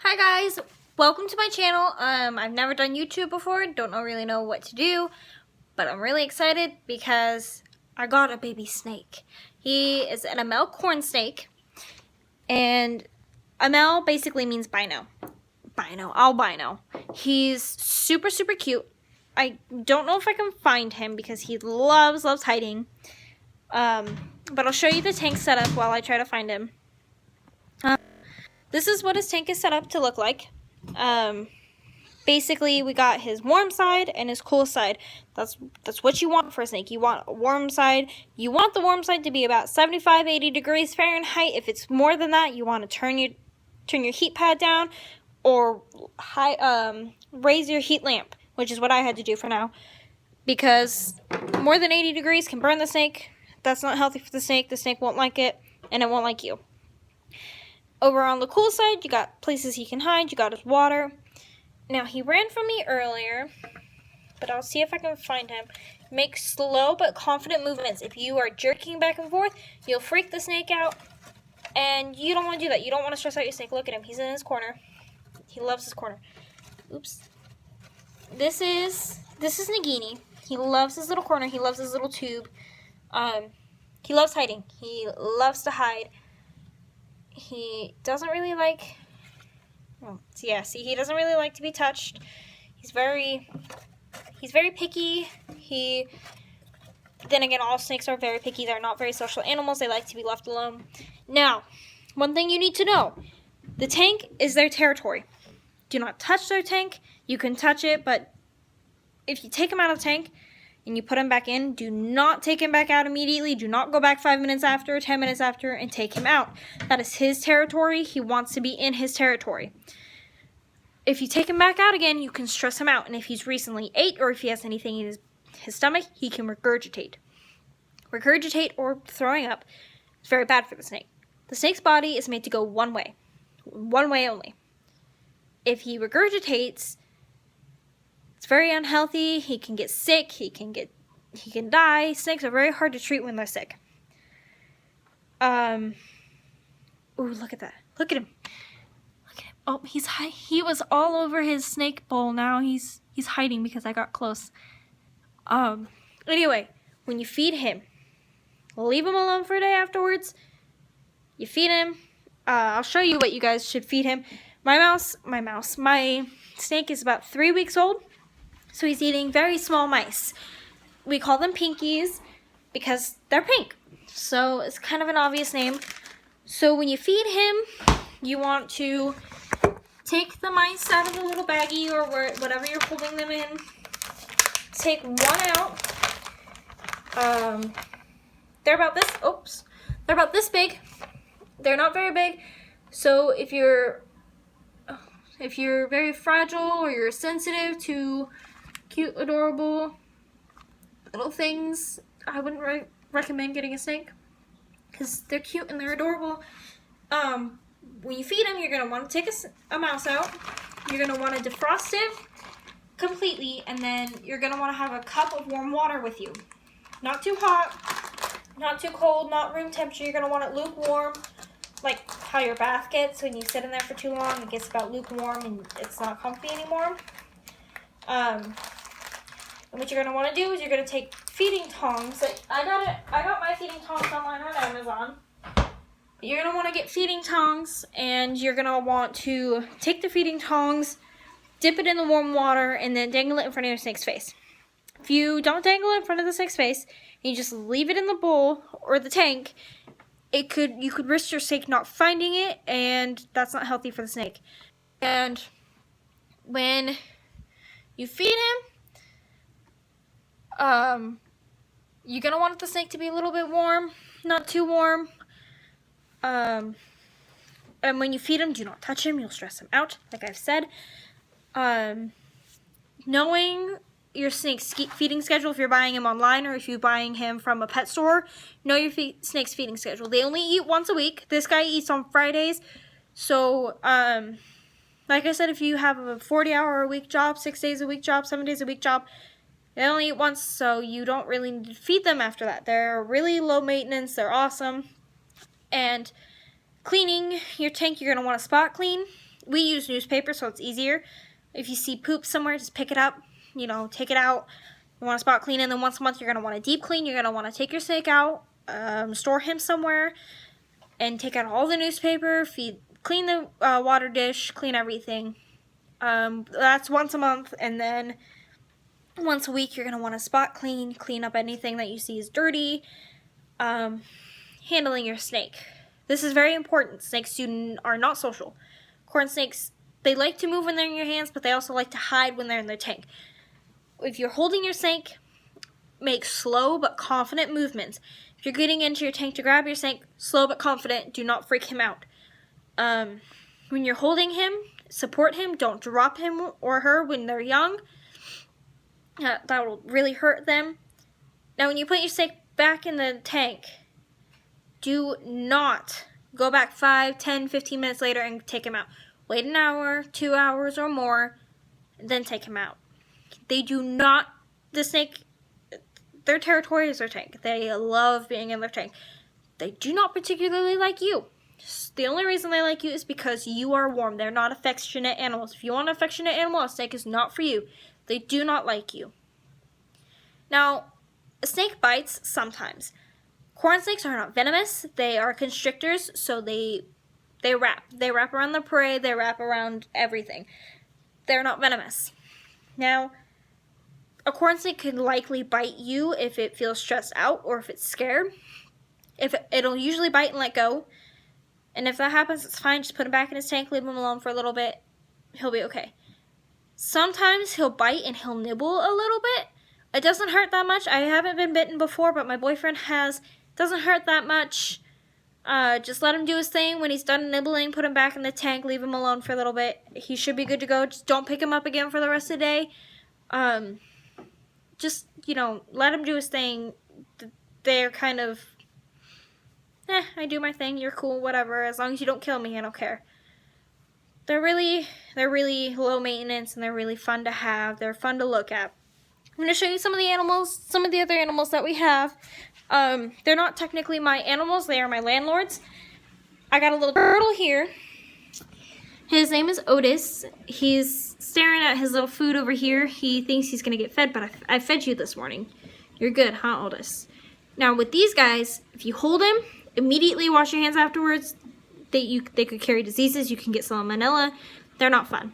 Hi guys, welcome to my channel. I've never done YouTube before, don't really know what to do, but I'm really excited because I got a baby snake. He is an Amel corn snake, and Amel basically means bino. Albino. He's super cute. I don't know if I can find him because he loves hiding. But I'll show you the tank setup while I try to find him. This is what his tank is set up to look like. Basically, we got his warm side and his cool side. That's what you want for a snake. You want a warm side. You want the warm side to be about 75-80 degrees Fahrenheit. If it's more than that, you want to turn your heat pad down or raise your heat lamp, which is what I had to do for now, because more than 80 degrees can burn the snake. That's not healthy for the snake. The snake won't like it, and it won't like you. Over on the cool side, you got places he can hide. You got his water. Now, he ran from me earlier, but I'll see if I can find him. Make slow but confident movements. If you are jerking back and forth, you'll freak the snake out, and you don't want to do that. You don't want to stress out your snake. Look at him. He's in his corner. He loves his corner. Oops. This is Nagini. He loves his little corner. He loves his little tube. He loves hiding. He loves to hide. He doesn't really like, he doesn't really like to be touched. He's very picky. Then again, all snakes are very picky. They're not very social animals. They like to be left alone. Now, one thing you need to know, the tank is their territory. Do not touch their tank. You can touch it, but if you take him out of the tank and you put him back in, do not take him back out immediately. Do not go back 5 minutes after, 10 minutes after, and take him out. That is his territory. He wants to be in his territory. If you take him back out again, you can stress him out. And if he's recently ate or if he has anything in his stomach, he can regurgitate. Regurgitate or throwing up is very bad for the snake. The snake's body is made to go one way only. If he regurgitates, it's very unhealthy. He can get sick. He can die. Snakes are very hard to treat when they're sick. Ooh, look at that. Look at him. Oh, he was all over his snake bowl. Now he's hiding because I got close. Anyway, when you feed him, leave him alone for a day afterwards. You feed him. I'll show you what you guys should feed him. My snake is about 3 weeks old. So he's eating very small mice. We call them pinkies because they're pink. So it's kind of an obvious name. So when you feed him, you want to take the mice out of the little baggie or whatever you're holding them in. Take one out. They're about this. Oops. They're about this big. They're not very big. So if you're very fragile or you're sensitive to cute, adorable little things, I wouldn't recommend getting a snake because they're cute and they're adorable. When you feed them, you're going to want to take a mouse out. You're going to want to defrost it completely, and then you're going to want to have a cup of warm water with you. Not too hot, not too cold, not room temperature. You're going to want it lukewarm, like how your bath gets when you sit in there for too long. It gets about lukewarm and it's not comfy anymore. And what you're going to want to do is you're going to take feeding tongs. I got my feeding tongs online on Amazon. You're going to want to get feeding tongs, and you're going to want to take the feeding tongs, dip it in the warm water, and then dangle it in front of your snake's face. If you don't dangle it in front of the snake's face, and you just leave it in the bowl or the tank, you could risk your snake not finding it, and that's not healthy for the snake. And when you feed him, you're going to want the snake to be a little bit warm, not too warm. And when you feed him, do not touch him. You'll stress him out, like I've said. Knowing your snake's feeding schedule, if you're buying him online or if you're buying him from a pet store, know your snake's feeding schedule. They only eat once a week. This guy eats on Fridays. So, like I said, if you have a 40-hour-a-week job, 6 days a week job, 7 days a week job, they only eat once, so you don't really need to feed them after that. They're really low maintenance. They're awesome. And cleaning your tank, you're going to want to spot clean. we use newspaper, so it's easier. If you see poop somewhere, just pick it up, take it out. You want to spot clean, and then once a month you're going to want to deep clean. You're going to want to take your snake out, store him somewhere, and take out all the newspaper, clean the water dish, clean everything. That's once a month, and then once a week you're going to want to spot clean up anything that you see is dirty. Handling your snake. This is very important. Snakes are not social. Corn snakes, they like to move when they're in your hands, but they also like to hide when they're in their tank. If you're holding your snake, make slow but confident movements. If you're getting into your tank to grab your snake, slow but confident. Do not freak him out. When you're holding him, support him. Don't drop him or her when they're young. That will really hurt them. Now, when you put your snake back in the tank, do not go back 5, 10, 15 minutes later and take him out. Wait an hour, 2 hours or more, then take him out. The snake, their territory is their tank. They love being in their tank. They do not particularly like you. The only reason they like you is because you are warm. They're not affectionate animals. If you want an affectionate animal, a snake is not for you. They do not like you. Now, a snake bites sometimes. Corn snakes are not venomous. They are constrictors, so they wrap. They wrap around the prey. They wrap around everything. They're not venomous. Now, a corn snake could likely bite you if it feels stressed out or if it's scared. It'll usually bite and let go. And if that happens, it's fine. Just put him back in his tank, leave him alone for a little bit. He'll be okay. Sometimes he'll bite and he'll nibble a little bit. It doesn't hurt that much. I haven't been bitten before, but my boyfriend has. It doesn't hurt that much. Just let him do his thing. When he's done nibbling, put him back in the tank, leave him alone for a little bit. He should be good to go. Just don't pick him up again for the rest of the day. Let him do his thing. They're kind of, I do my thing, you're cool, whatever. As long as you don't kill me, I don't care. They're really low maintenance, and they're really fun to have. They're fun to look at. I'm going to show you some of the other animals that we have. They're not technically my animals, they are my landlord's. I got a little turtle here. His name is Otis. He's staring at his little food over here. He thinks he's going to get fed, but I fed you this morning. You're good, huh, Otis? Now, with these guys, if you hold him, immediately wash your hands afterwards. They could carry diseases. You can get salmonella. They're not fun.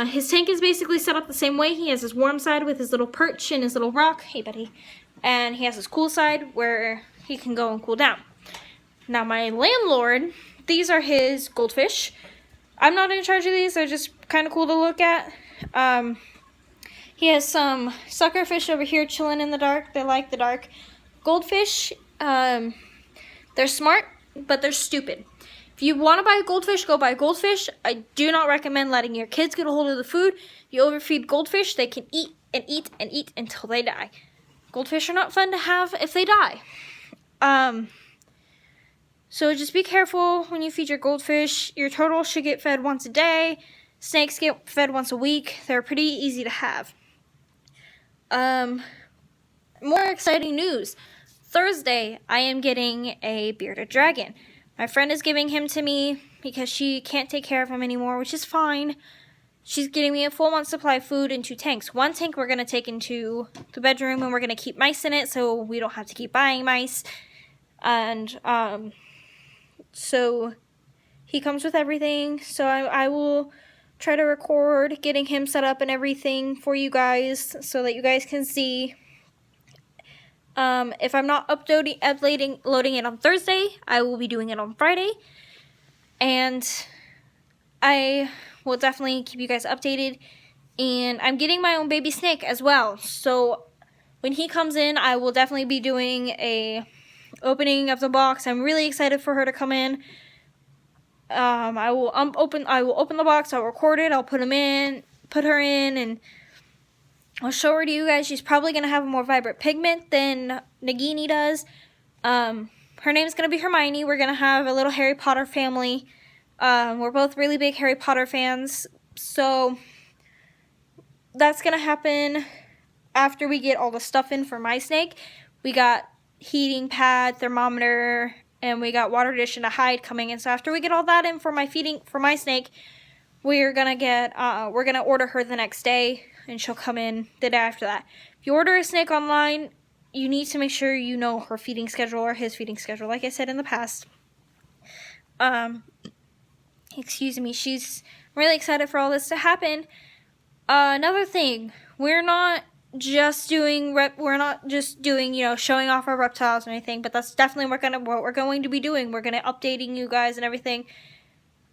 His tank is basically set up the same way. He has his warm side with his little perch and his little rock. Hey, buddy. And he has his cool side where he can go and cool down. Now, my landlord, these are his goldfish. I'm not in charge of these. They're just kind of cool to look at. He has some suckerfish over here chilling in the dark. They like the dark. Goldfish, they're smart, but they're stupid. If you want to buy a goldfish, go buy a goldfish. I do not recommend letting your kids get a hold of the food. If you overfeed goldfish, they can eat and eat and eat until they die. Goldfish are not fun to have if they die. So just be careful when you feed your goldfish. Your turtle should get fed once a day. Snakes get fed once a week. They're pretty easy to have. More exciting news. Thursday, I am getting a bearded dragon. My friend is giving him to me because she can't take care of him anymore, which is fine. She's getting me a full month supply of food in 2 tanks. 1 tank we're going to take into the bedroom, and we're going to keep mice in it so we don't have to keep buying mice. And so he comes with everything. So I will try to record getting him set up and everything for you guys so that you guys can see. If I'm not loading it on Thursday, I will be doing it on Friday. And I will definitely keep you guys updated. And I'm getting my own baby snake as well. So when he comes in, I will definitely be doing a opening of the box. I'm really excited for her to come in. I will open the box, I'll record it, I'll put her in, and I'll show her to you guys. She's probably going to have a more vibrant pigment than Nagini does. Her name's going to be Hermione. We're going to have a little Harry Potter family. We're both really big Harry Potter fans. So that's going to happen after we get all the stuff in for my snake. We got heating pad, thermometer, and we got water dish and a hide coming in. So after we get all that in for my snake, we're gonna order her the next day, and she'll come in the day after that. If you order a snake online, you need to make sure you know her feeding schedule or his feeding schedule, like I said in the past. Excuse me, she's really excited for all this to happen. Another thing, we're not just doing, showing off our reptiles or anything, but that's definitely what we're going to be doing. We're going to updating you guys and everything.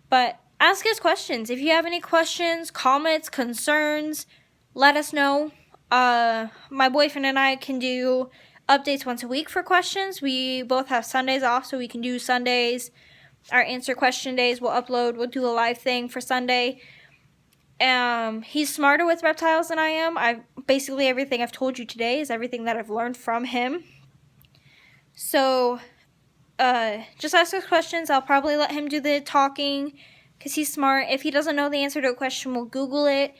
But ask us questions. If you have any questions, comments, concerns, let us know. My boyfriend and I can do updates once a week for questions. We both have Sundays off, so we can do Sundays. Our answer question days, we'll do a live thing for Sunday. He's smarter with reptiles than I am. Basically everything I've told you today is everything that I've learned from him. So, just ask us questions. I'll probably let him do the talking because he's smart. If he doesn't know the answer to a question, we'll Google it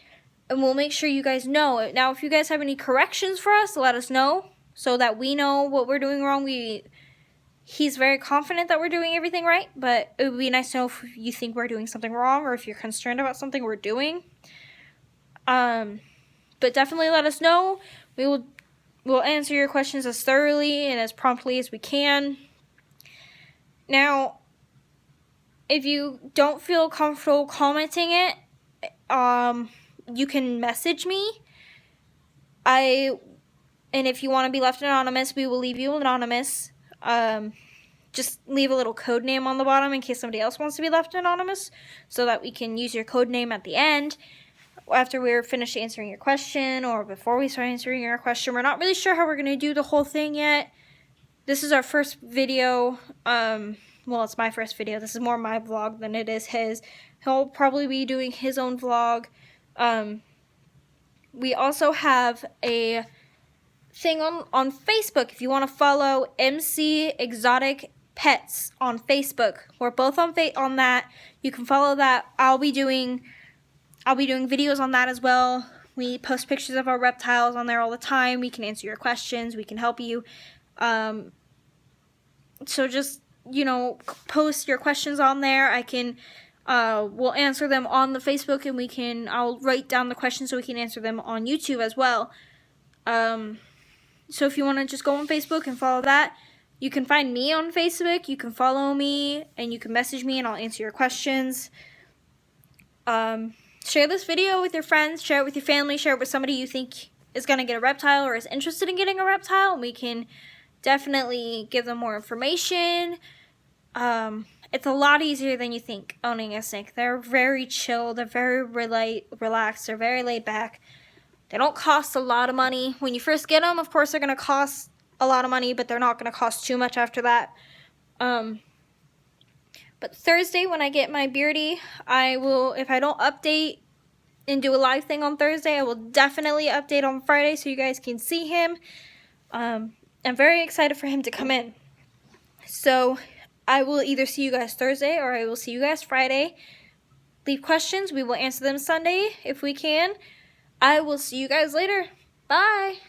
and we'll make sure you guys know it. Now, if you guys have any corrections for us, let us know so that we know what we're doing wrong. He's very confident that we're doing everything right, but it would be nice to know if you think we're doing something wrong or if you're concerned about something we're doing. But definitely let us know. We'll answer your questions as thoroughly and as promptly as we can. Now, if you don't feel comfortable commenting it, you can message me. And if you want to be left anonymous, we will leave you anonymous. Just leave a little code name on the bottom in case somebody else wants to be left anonymous so that we can use your code name at the end after we're finished answering your question or before we start answering your question. We're not really sure how we're going to do the whole thing yet. This is our first video. Well, it's my first video. This is more my vlog than it is his. He'll probably be doing his own vlog. We also have a thing on Facebook. If you want to follow MC Exotic Pets on Facebook, we're both on that. You can follow that. I'll be doing videos on that as well. We post pictures of our reptiles on there all the time. We can answer your questions. We can help you. So just post your questions on there. We'll answer them on the Facebook, and I'll write down the questions so we can answer them on YouTube as well. So if you want to just go on Facebook and follow that, you can find me on Facebook, you can follow me, and you can message me and I'll answer your questions. Share this video with your friends, share it with your family, share it with somebody you think is going to get a reptile or is interested in getting a reptile, and we can definitely give them more information. It's a lot easier than you think owning a snake. They're very chill, they're very relaxed, they're very laid back. They don't cost a lot of money. When you first get them, of course, they're going to cost a lot of money, but they're not going to cost too much after that. But Thursday, when I get my Beardy, if I don't update and do a live thing on Thursday, I will definitely update on Friday so you guys can see him. I'm very excited for him to come in. So I will either see you guys Thursday or I will see you guys Friday. Leave questions. We will answer them Sunday if we can. I will see you guys later. Bye.